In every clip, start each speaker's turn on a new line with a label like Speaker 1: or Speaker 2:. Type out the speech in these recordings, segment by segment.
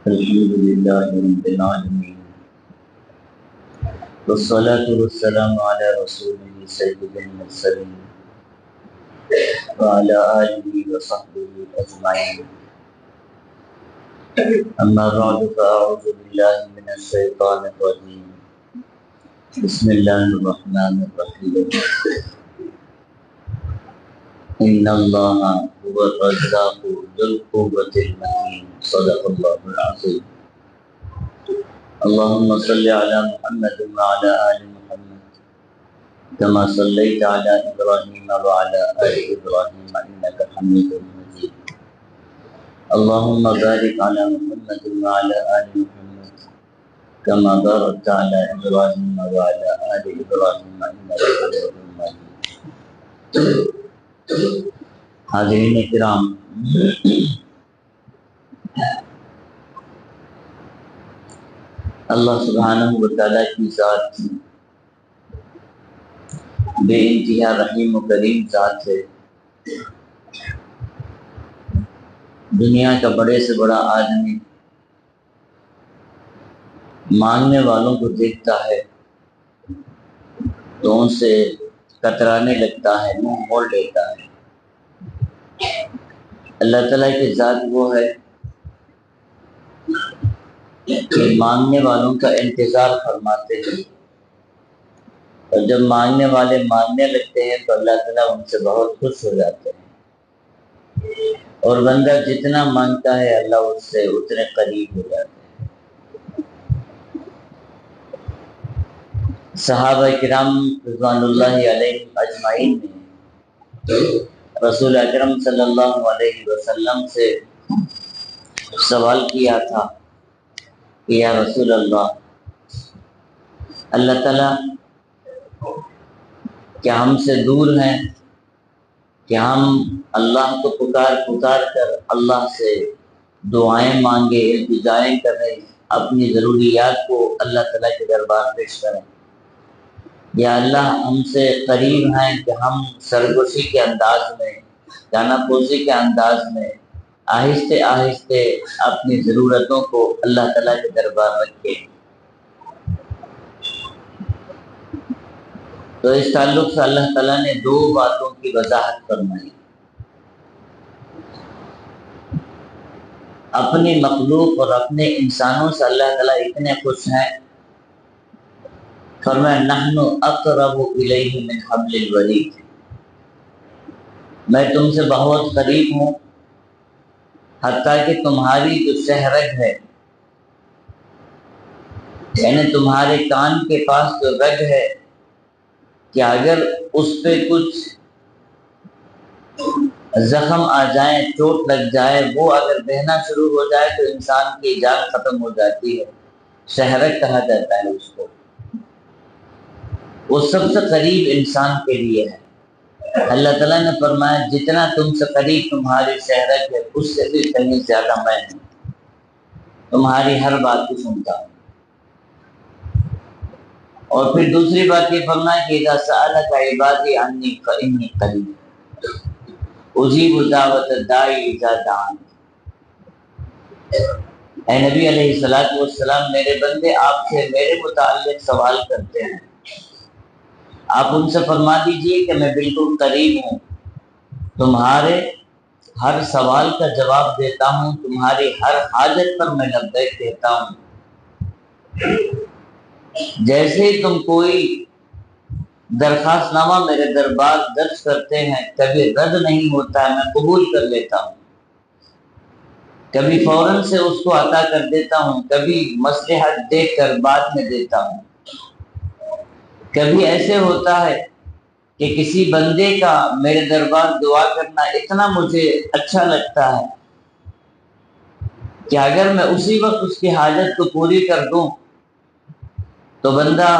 Speaker 1: الحمد لله رب العالمين والصلاة والسلام على رسوله سيد المرسلين وعلى آله وصحبه أجمعين أما بعد فأعوذ بالله من الشيطان الرجيم بسم الله الرحمن الرحيم إن الله هو الرزاق ذو القوة المتين صدق الله العظيم اللهم صل على محمد وعلى آل محمد كما صليت على إبراهيم وعلى آل إبراهيم إنك حميد مجيد اللهم بارك على محمد وعلى آل محمد كما باركت على إبراهيم وعلى آل إبراهيم إنك حميد مجيد حاضرین کرام، اللہ سبحانہ و تعالیٰ کی ذات بے انتہا رحیم و کریم ذات ہے۔ دنیا کا بڑے سے بڑا آدمی مانگنے والوں کو دیکھتا ہے تو ان سے کترانے لگتا ہے، منہ موڑ لیتا ہے۔ اللہ تعالیٰ کی ذات وہ ہے کہ مانگنے والوں کا انتظار فرماتے ہیں، اور جب مانگنے والے مانگنے لگتے ہیں تو اللہ تعالیٰ ان سے بہت خوش ہو جاتے ہیں، اور بندہ جتنا مانگتا ہے اللہ اس سے اتنے قریب ہو جاتے ہیں۔ صحابہ کرام رضوان اللہ علیہ اجمعین نے رسول اکرم صلی اللہ علیہ وسلم سے سوال کیا تھا کہ یا رسول اللہ، اللہ تعالیٰ کیا ہم سے دور ہیں کہ ہم اللہ کو پکار کر اللہ سے دعائیں مانگے، التجائیں کریں، اپنی ضروریات کو اللہ تعالیٰ کے دربار پیش کریں، یا اللہ ہم سے قریب ہیں کہ ہم سرگوشی کے انداز میں، جانا پوزی کے انداز میں آہستہ آہستہ اپنی ضرورتوں کو اللہ تعالیٰ کے دربار رکھیں۔ تو اس تعلق سے اللہ تعالیٰ نے دو باتوں کی وضاحت فرمائی۔ اپنی مخلوق اور اپنے انسانوں سے اللہ تعالیٰ اتنے خوش ہیں، فرمایا نحن اقرب الیہ من حبل الورید، میں تم سے بہت قریب ہوں، حتیٰ کہ تمہاری جو شہرگ ہے، یعنی تمہارے کان کے پاس جو رگ ہے، کہ اگر اس پہ کچھ زخم آ جائیں، چوٹ لگ جائے، وہ اگر بہنا شروع ہو جائے تو انسان کی جان ختم ہو جاتی ہے، شہرگ کہا جاتا ہے اس کو۔ وہ سب سے قریب انسان کے لیے ہے۔ اللہ تعالیٰ نے فرمایا جتنا تم سے قریب تمہاری شہرت ہے، اس سے بھی کہیں زیادہ میں ہوں، تمہاری ہر بات کو سنتا ہوں۔ اور پھر دوسری بات یہ فرمایا کہ اذا سألک عبادی عنی فإنی قریب اجیب دعوت الداعی اذا دعان۔ اے نبی علیہ السلام، میرے بندے آپ سے میرے متعلق سوال کرتے ہیں، آپ ان سے فرما دیجئے کہ میں بالکل قریب ہوں، تمہارے ہر سوال کا جواب دیتا ہوں، تمہاری ہر حاجت پر میں لبیک کہتا ہوں۔ جیسے ہی تم کوئی درخواست نامہ میرے دربار درج کرتے ہیں، کبھی رد نہیں ہوتا ہے، میں قبول کر لیتا ہوں، کبھی فوراً سے اس کو عطا کر دیتا ہوں، کبھی مصلحت دیکھ کر بعد میں دیتا ہوں۔ کبھی ایسے ہوتا ہے کہ کسی بندے کا میرے دربار دعا کرنا اتنا مجھے اچھا لگتا ہے کہ اگر میں اسی وقت اس کی حاجت کو پوری کر دوں تو بندہ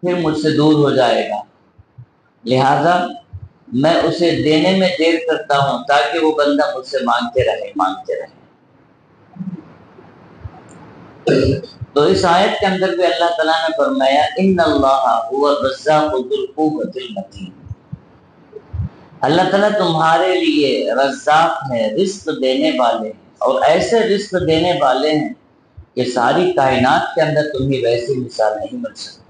Speaker 1: پھر مجھ سے دور ہو جائے گا، لہذا میں اسے دینے میں دیر کرتا ہوں تاکہ وہ بندہ مجھ سے مانگتے رہے۔ تو اس آیت کے اندر بھی اللہ تعالیٰ نے فرمایا ان اللہ هو الرزاق ذو القوة المتین، اللہ تعالیٰ تمہارے لیے رزاق ہے، رزق دینے والے ہیں، اور ایسے رزق دینے والے ہیں کہ ساری کائنات کے اندر تمہیں ویسی مثال نہیں مل سکتی۔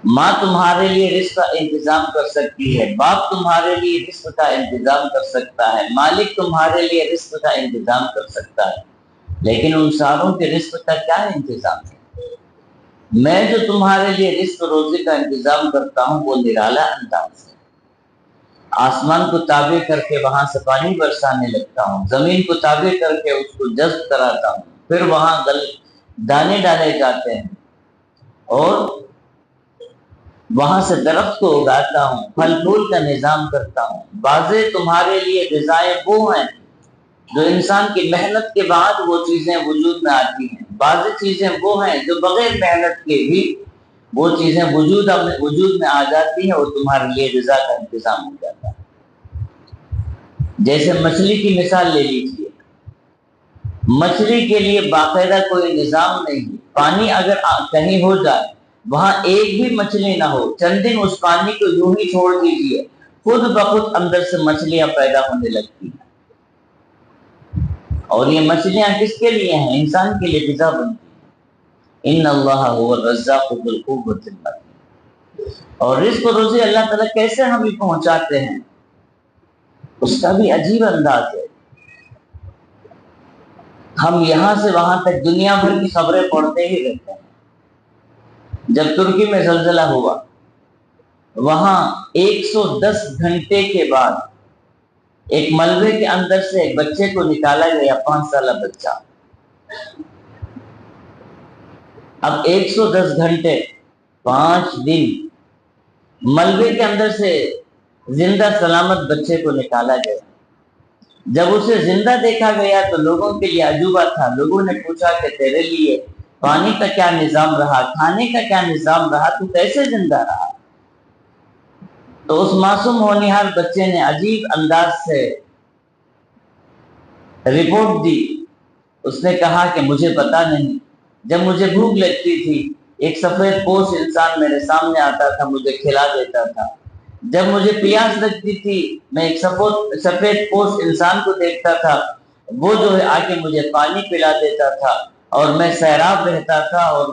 Speaker 1: ماں تمہارے لیے رزق کا انتظام کر سکتی ہے، باپ تمہارے لیے رزق کا انتظام کر سکتا ہے، مالک تمہارے لیے رزق کا انتظام کر سکتا ہے، لیکن ان ساروں کے رزق کا کیا انتظام ہے؟ میں جو تمہارے لیے رزق روزی کا انتظام کرتا ہوں وہ نرالا انداز ہے۔ آسمان کو تابع کر کے وہاں سے پانی برسانے لگتا ہوں، زمین کو تابع کر کے اس کو جذب کراتا ہوں، پھر وہاں دانے ڈالے جاتے ہیں اور وہاں سے درخت کو اگاتا ہوں، پھل پھول کا نظام کرتا ہوں۔ بعضے تمہارے لیے غذائیں وہ ہیں جو انسان کی محنت کے بعد وہ چیزیں وجود میں آتی ہیں، بعض چیزیں وہ ہیں جو بغیر محنت کے بھی وہ چیزیں وجود میں آ جاتی ہیں اور تمہارے لیے غذا کا انتظام ہو جاتا ہے۔ جیسے مچھلی کی مثال لے لیجیے، مچھلی کے لیے باقاعدہ کوئی نظام نہیں، پانی اگر کہیں ہو جائے وہاں ایک بھی مچھلی نہ ہو، چند دن اس پانی کو یوں ہی چھوڑ دیجیے، خود بخود اندر سے مچھلیاں پیدا ہونے لگتی ہیں۔ اور یہ مچھلیاں کس کے لیے ہیں؟ انسان کے لیے غذا بنتی ہے۔ ان اللہ هو الرزاق ذو القوۃ المتین۔ اور رزق و روزی اللہ تعالیٰ کیسے ہمیں پہنچاتے ہیں اس کا بھی عجیب انداز ہے۔ ہم یہاں سے وہاں تک دنیا بھر کی خبریں پڑھتے ہی رہتے ہیں۔ جب ترکی میں زلزلہ ہوا، وہاں 110 گھنٹے کے بعد ایک ملبے کے اندر سے ایک بچے کو نکالا گیا، 5 سالہ بچہ۔ اب 110 گھنٹے 5 دن ملبے کے اندر سے زندہ سلامت بچے کو نکالا گیا۔ جب اسے زندہ دیکھا گیا تو لوگوں کے لیے عجوبہ تھا۔ لوگوں نے پوچھا کہ تیرے لیے پانی کا کیا نظام رہا، کھانے کا کیا نظام رہا، تو کیسے زندہ رہا؟ تو اس معصوم ہونہار بچے نے عجیب انداز سے رپورٹ دی۔ اس نے کہا کہ مجھے پتا نہیں، جب مجھے بھوک لگتی تھی ایک سفید پوش انسان میرے سامنے آتا تھا، مجھے کھلا دیتا تھا۔ جب مجھے پیاس لگتی تھی میں ایک سفید پوش انسان کو دیکھتا تھا، وہ جو ہے آ کے مجھے پانی پلا دیتا تھا اور میں سیراب رہتا تھا اور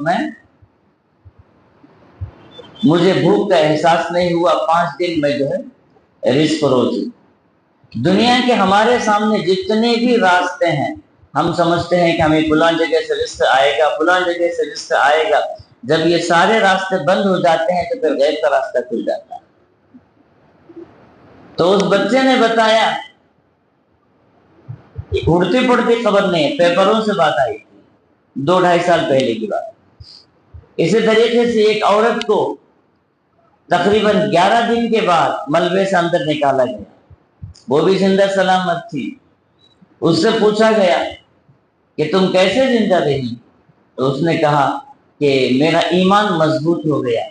Speaker 1: مجھے بھوک کا احساس نہیں ہوا۔ 5 دن میں جو ہے رزق روزی۔ دنیا کے ہمارے سامنے جتنے بھی راستے ہیں، ہم سمجھتے ہیں کہ ہمیں فلاں جگہ سے رزق آئے گا، فلاں جگہ سے رزق آئے گا۔ جب یہ سارے راستے بند ہو جاتے ہیں تو پھر غیب کا راستہ کھل جاتا ہے۔ تو اس بچے نے بتایا، اڑتی پڑتی خبر نہیں، پیپروں سے بات آئی تھی 2-2.5 سال پہلے کی بات۔ اسی طریقے سے ایک عورت کو تقریباً 11 دن کے بعد ملبے سے اندر نکالا گیا، وہ بھی زندہ سلامت تھی۔ اس سے پوچھا گیا کہ تم کیسے زندہ رہی؟ تو اس نے کہا کہ میرا ایمان مضبوط ہو گیا،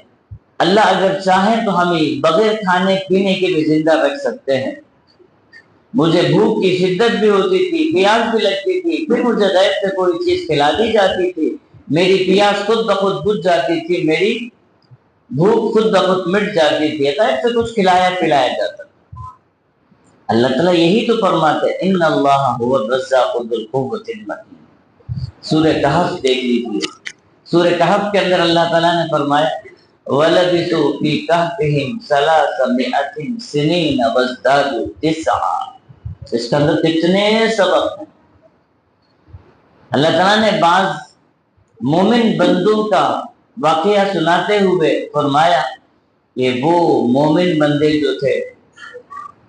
Speaker 1: اللہ اگر چاہیں تو ہمیں بغیر کھانے پینے کے بھی زندہ رکھ سکتے ہیں۔ مجھے بھوک کی شدت بھی ہوتی تھی، پیاس بھی لگتی تھی، پھر مجھے غیب سے کوئی چیز کھلا دی جاتی تھی، میری پیاس خود بخود بجھ جاتی تھی، میری بھوک خود بخود مٹ جاتی تھی، غیب سے کچھ کھلایا پلایا جاتا تھا۔ اللہ تعالیٰ یہی تو فرماتے ہیں ان اللہ هو الرزاق ذو القوۃ المتین۔ سورہ کہف دیکھ لیجیے، سورہ کہف کے اندر اللہ تعالیٰ نے فرمایا وَلَبِثُوا فِي كَهْفِهِمْ 300 سِنِينَ وَازْدَادُوا 9۔ اس کے اندر کتنے سبق ہیں۔ اللہ تعالیٰ نے بعض مومن بندوں کا واقعہ سناتے ہوئے فرمایا کہ وہ مومن بندے جو تھے،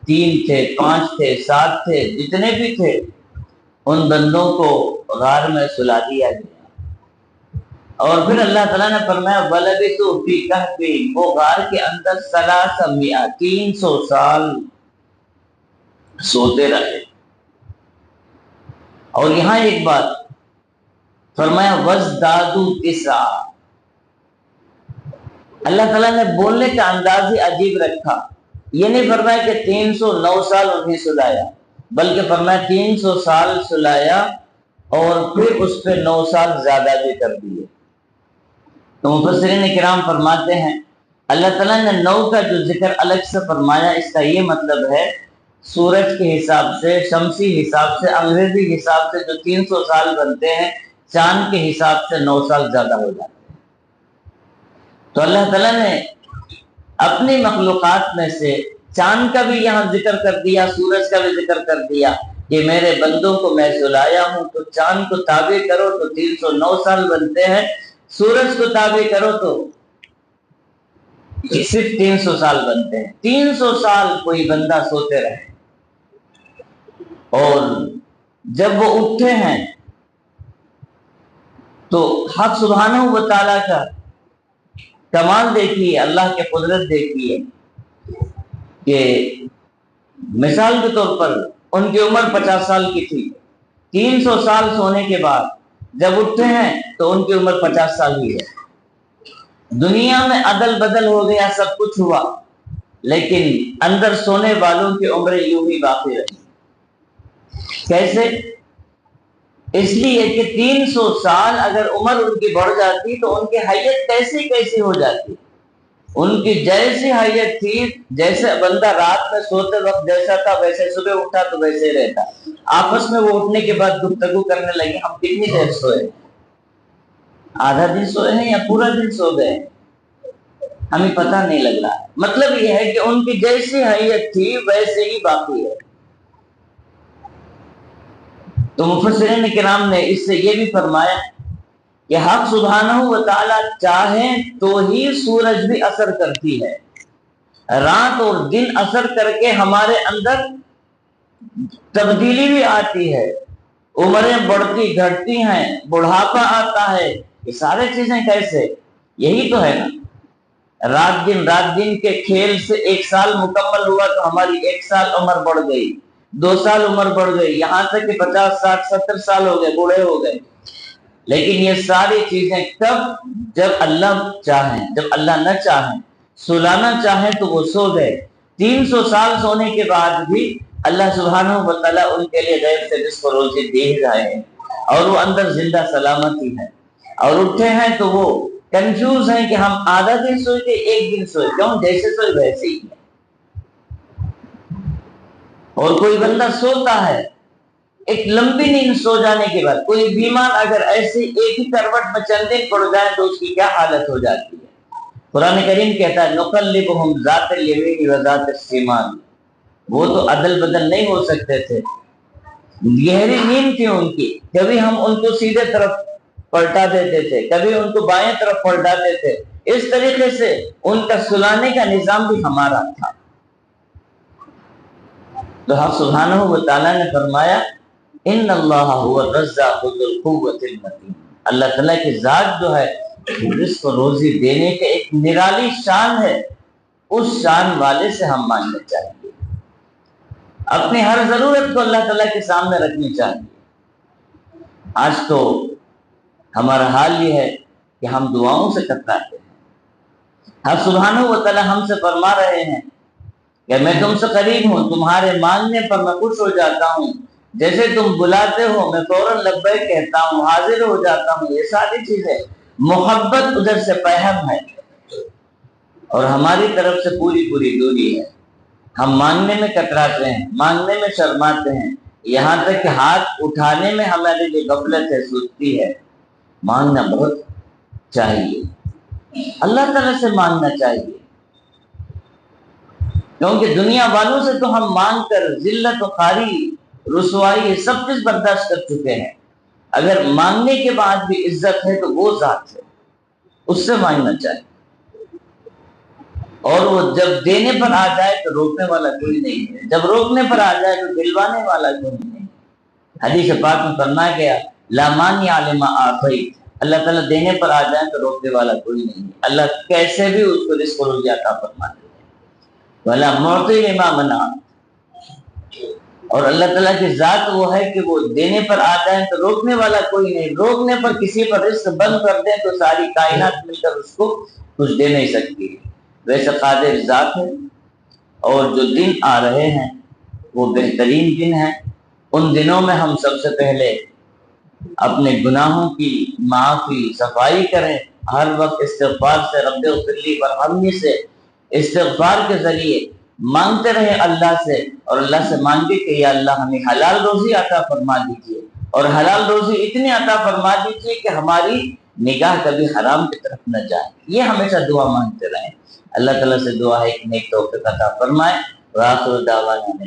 Speaker 1: 3 تھے، 5 تھے، 7 تھے، جتنے بھی تھے، ان بندوں کو غار میں سلا دیا گیا۔ اور پھر اللہ تعالیٰ نے فرمایا وَلَبِثُوا فِي كَهْفِهِمْ، وہ غار کے اندر 300 سال سوتے رہے۔ اور یہاں ایک بات فرمایا وَازْدَادُوا 9۔ اللہ تعالیٰ نے بولنے کا انداز ہی عجیب رکھا، یہ نہیں فرمایا کہ 309 سال انہیں سلایا، بلکہ فرمایا 300 سال سلایا اور پھر اس پہ 9 سال زیادہ بھی کر دیے۔ تو مفسرین کرام فرماتے ہیں اللہ تعالیٰ نے 9 کا جو ذکر الگ سے فرمایا، اس کا یہ مطلب ہے سورج کے حساب سے، شمسی حساب سے، انگریزی حساب سے جو 300 سال بنتے ہیں، چاند کے حساب سے 9 سال زیادہ ہو جاتے ہیں۔ تو اللہ تعالیٰ نے اپنی مخلوقات میں سے چاند کا بھی یہاں ذکر کر دیا، سورج کا بھی ذکر کر دیا کہ میرے بندوں کو میں سلایا ہوں، تو چاند کو تابع کرو تو 309 سال بنتے ہیں، سورج کو تابع کرو تو صرف 300 سال بنتے ہیں۔ 300 سال کوئی بندہ سوتے رہے، اور جب وہ اٹھے ہیں تو حق سبحانہ و تعالیٰ کا کمال دیکھیے، اللہ کی قدرت دیکھیے کہ مثال کے طور پر ان کی عمر 50 سال کی تھی، 300 سال سونے کے بعد جب اٹھے ہیں تو ان کی عمر 50 سال ہی ہے۔ دنیا میں عدل بدل ہو گیا، سب کچھ ہوا، لیکن اندر سونے والوں کی عمریں یوں ہی باقی رہی۔ کیسے؟ اس لیے کہ 300 سال اگر عمر ان کی بڑھ جاتی تو ان کی حیت کیسی ہو جاتی۔ ان کی جیسی حیت تھی، جیسے بندہ رات میں سوتے وقت جیسا تھا ویسے صبح اٹھا تو ویسے ہی رہتا۔ آپس میں وہ اٹھنے کے بعد گفتگو کرنے لگے، ہم کتنی دیر سوئے، آدھا دن سوئے ہیں یا پورا دن سو گئے، ہمیں پتہ نہیں لگ رہا۔ مطلب یہ ہے کہ ان کی جیسی حیت تھی ویسے ہی باقی ہے۔ تو مفسرین کرام نے اس سے یہ بھی فرمایا کہ حق سبحانہ و تعالیٰ چاہیں تو ہی سورج بھی اثر کرتی ہے، رات اور دن اثر کر کے ہمارے اندر تبدیلی بھی آتی ہے، عمریں بڑھتی گھٹتی ہیں، بڑھاپا آتا ہے، یہ سارے چیزیں کیسے؟ یہی تو ہے نا، رات دن کے کھیل سے 1 سال مکمل ہوا تو ہماری 1 سال عمر بڑھ گئی، 2 سال عمر بڑھ گئی، یہاں تک کہ 50 60 70 سال ہو گئے، بوڑھے ہو گئے۔ لیکن یہ ساری چیزیں کب؟ جب اللہ چاہیں، جب اللہ نہ چاہیں، سلانا چاہیں تو وہ سو گئے۔ 300 سال سونے کے بعد بھی اللہ سبحانہ و تعالیٰ ان کے لیے غیب سے رزق و روزی دے رہے ہیں، اور وہ اندر زندہ سلامتی ہے، اور اٹھے ہیں تو وہ کنفیوز ہیں کہ ہم آدھا دن سوئے تھے 1 دن سوئے، کیوں؟ جیسے سوئے ویسے ہی ہے۔ اور کوئی بندہ سوتا ہے ایک لمبی نیند سو جانے کے بعد، کوئی بیمار اگر ایسے ایک ہی کروٹ میں چند دن پڑ جائے تو اس کی کیا حالت ہو جاتی ہے۔ قرآن کریم کہتا ہے نقلبہم ذات الیمین و ذات الشمال، وہ تو عدل بدل نہیں ہو سکتے تھے، گہری نیند تھی ان کی، کبھی ہم ان کو سیدھے طرف پلٹا دیتے تھے، کبھی ان کو بائیں طرف پلٹاتے تھے، اس طریقے سے ان کا سلانے کا نظام بھی ہمارا تھا۔ تو حق سبحانہ و تعالیٰ نے فرمایا ان اللہ هو الرزاق ذو القوۃ المتین، اللہ تعالیٰ کی ذات جو ہے رزق و روزی دینے کے ایک نرالی شان ہے، اس شان والے سے ہم مانگنا چاہیے، اپنی ہر ضرورت کو اللہ تعالیٰ کے سامنے رکھنی چاہیے۔ آج تو ہمارا حال یہ ہے کہ ہم دعاؤں سے کتراتے ہیں۔ حق سبحانہ و تعالیٰ ہم سے فرما رہے ہیں کہ میں تم سے قریب ہوں، تمہارے مانگنے پر میں خوش ہو جاتا ہوں، جیسے تم بلاتے ہو میں فوراً لبیک کہتا ہوں، حاضر ہو جاتا ہوں۔ یہ ساری چیزیں محبت ادھر سے پہم ہے، اور ہماری طرف سے پوری دوری ہے۔ ہم مانگنے میں کتراتے ہیں، مانگنے میں شرماتے ہیں، یہاں تک کہ ہاتھ اٹھانے میں ہمارے لیے غفلت ہے، سستی ہے۔ مانگنا بہت چاہیے، اللہ تعالیٰ سے مانگنا چاہیے، کیونکہ دنیا والوں سے تو ہم مانگ کر ذلت و خواری، رسوائی، یہ سب کچھ برداشت کر چکے ہیں۔ اگر مانگنے کے بعد بھی عزت ہے تو وہ ذات ہے، اس سے مانگنا چاہیے، اور وہ جب دینے پر آ جائے تو روکنے والا کوئی نہیں ہے، جب روکنے پر آ جائے تو دلوانے والا کوئی نہیں۔ حدیث پاک میں فرمایا گیا لا مانع لما اعطیت، اللہ تعالیٰ دینے پر آ جائے تو روکنے والا کوئی نہیں ہے، اللہ کیسے بھی اس کو رزق و روزی عطا فرما دے گا، ولا معطی لما منعت، اور اللہ تعالیٰ کی ذات وہ ہے کہ وہ دینے پر آ جائیں تو روکنے والا کوئی نہیں، روکنے پر کسی پر رزق بند کر دیں تو ساری کائنات مل کر اس کو کچھ دے نہیں سکتی۔ ویسے قادر ذات ہے، اور جو دن آ رہے ہیں وہ بہترین دن ہیں، ان دنوں میں ہم سب سے پہلے اپنے گناہوں کی معافی صفائی کریں، ہر وقت استغفار سے رب اغفر لی وارحمنی سے استغفار کے ذریعے مانگتے رہے اللہ سے، اور اللہ سے مانگے کہ یا اللہ ہمیں حلال روزی عطا فرما دیجیے، اور حلال روزی اتنی عطا فرما دیجیے کہ ہماری نگاہ کبھی حرام کی طرف نہ جائے۔ یہ ہمیشہ دعا مانگتے رہیں۔ اللہ تعالیٰ سے دعا ہے کہ نیک توفیق عطا فرمائے۔ وآخر دعوانا